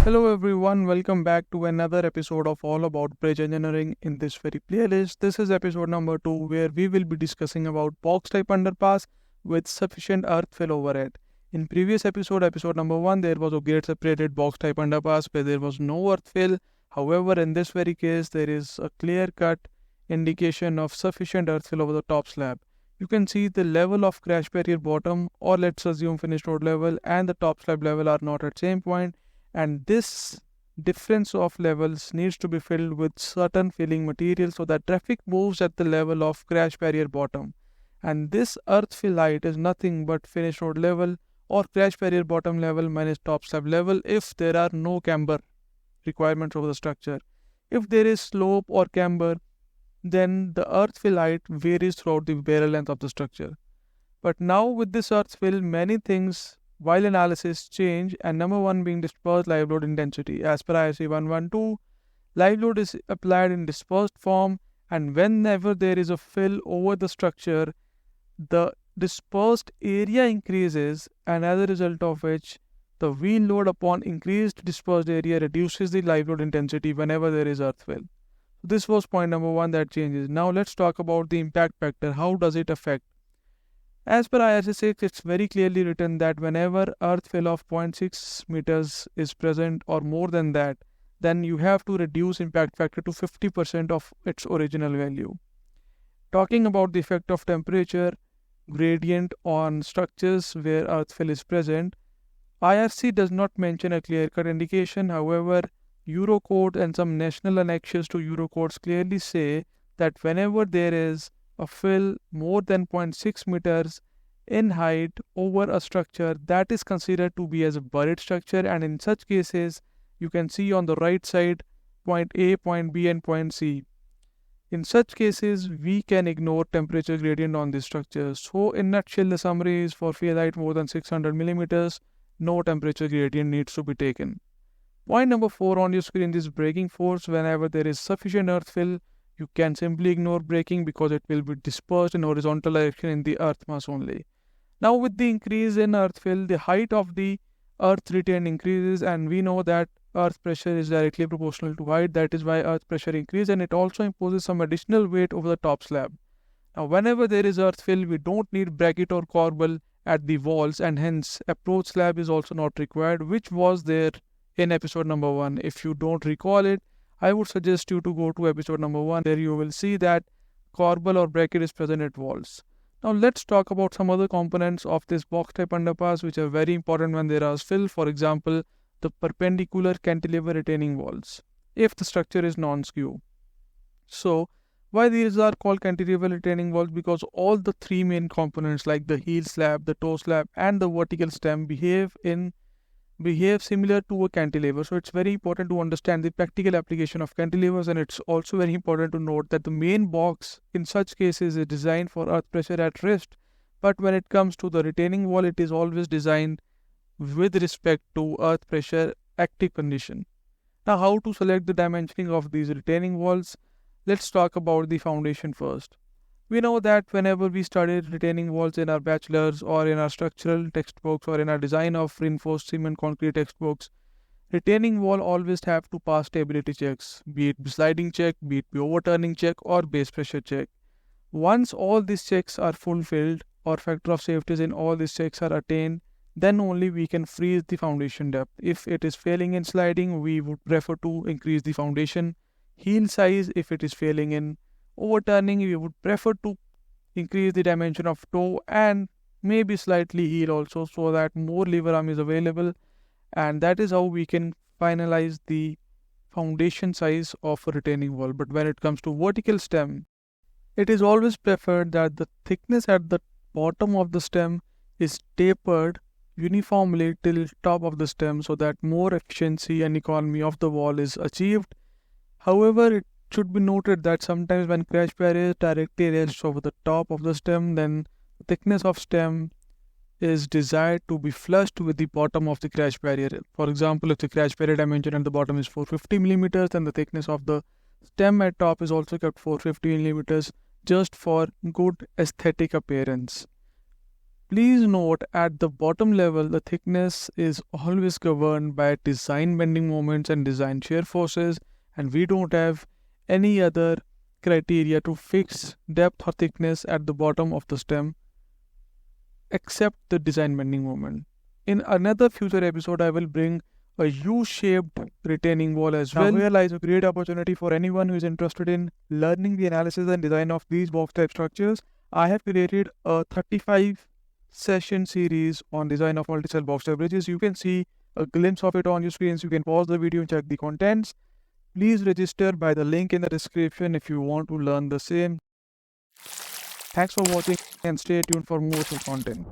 Hello everyone, welcome back to another episode of All About Bridge Engineering in this very playlist. This is episode number 2 where we will be discussing about box type underpass with sufficient earth fill over it. In previous episode number 1, there was a grade separated box type underpass where there was no earth fill. However, in this very case, there is a clear cut indication of sufficient earth fill over the top slab. You can see the level of crash barrier bottom, or let's assume finished road level, and the top slab level are not at same point, and this difference of levels needs to be filled with certain filling material so that traffic moves at the level of crash barrier bottom. And this earth fill height is nothing but finished road level or crash barrier bottom level minus top slab level if there are no camber requirements of the structure. If there is slope or camber, then the earth fill height varies throughout the barrel length of the structure. But now with this earth fill, many things while analysis change, and number 1 being dispersed live load intensity. As per ISA 112, live load is applied in dispersed form, and whenever there is a fill over the structure, the dispersed area increases, and as a result of which the wheel load upon increased dispersed area reduces the live load intensity whenever there is earth fill. This was point number 1 that changes. Now let's talk about the impact factor. How does it affect? As per ISA 6, it's very clearly written that whenever earth fill of 0.6 meters is present or more than that, then you have to reduce impact factor to 50% of its original value. Talking about the effect of temperature gradient on structures where earth fill is present, IRC does not mention a clear-cut indication. However, Eurocode and some national annexures to Eurocodes clearly say that whenever there is a fill more than 0.6 meters in height over a structure, that is considered to be as a buried structure, and in such cases you can see on the right side point A, point B and point C. In such cases we can ignore temperature gradient on this structure. So in nutshell, the summary is for fill height more than 600 millimeters, no temperature gradient needs to be taken. Point number 4 on your screen is braking force. Whenever there is sufficient earth fill, you can simply ignore braking because it will be dispersed in horizontal direction in the earth mass only. Now with the increase in earth fill, the height of the earth retained increases, and we know that earth pressure is directly proportional to height. That is why earth pressure increases, and it also imposes some additional weight over the top slab. Now whenever there is earth fill, we don't need bracket or corbel at the walls, and hence approach slab is also not required, which was there in episode number 1. If you don't recall it, I would suggest you to go to episode number 1. There you will see that corbel or bracket is present at walls. Now let's talk about some other components of this box type underpass which are very important when there is fill. For example, the perpendicular cantilever retaining walls, if the structure is non-skew. So why these are called cantilever retaining walls? Because all the 3 main components like the heel slab, the toe slab and the vertical stem behave similar to a cantilever. So it's very important to understand the practical application of cantilevers, and it's also very important to note that the main box in such cases is designed for earth pressure at rest, but when it comes to the retaining wall, it is always designed with respect to earth pressure active condition. Now how to select the dimensioning of these retaining walls? Let's talk about the foundation first. We know that whenever we studied retaining walls in our bachelor's or in our structural textbooks or in our design of reinforced cement concrete textbooks, retaining wall always have to pass stability checks, be it sliding check, be it overturning check or base pressure check. Once all these checks are fulfilled or factor of safety in all these checks are attained, then only we can freeze the foundation depth. If it is failing in sliding, we would prefer to increase the foundation heel size. If it is failing in overturning, we would prefer to increase the dimension of toe and maybe slightly heel also, so that more lever arm is available, and that is how we can finalize the foundation size of a retaining wall. But when it comes to vertical stem, it is always preferred that the thickness at the bottom of the stem is tapered uniformly till top of the stem so that more efficiency and economy of the wall is achieved. However, it should be noted that sometimes when crash barrier directly rests over the top of the stem, then the thickness of stem is desired to be flushed with the bottom of the crash barrier. For example, if the crash barrier dimension at the bottom is 450 millimeters, then the thickness of the stem at top is also kept 450 millimeters just for good aesthetic appearance. Please note at the bottom level, the thickness is always governed by design bending moments and design shear forces, and we don't have any other criteria to fix depth or thickness at the bottom of the stem except the design bending moment. In another future episode, I will bring a U-shaped retaining wall as well. Now, here lies a great opportunity for anyone who is interested in learning the analysis and design of these box type structures. I have created a 35 session series on design of multi-cell box type bridges. You can see a glimpse of it on your screens. You can pause the video and check the contents. Please register by the link in the description if you want to learn the same. Thanks for watching and stay tuned for more content.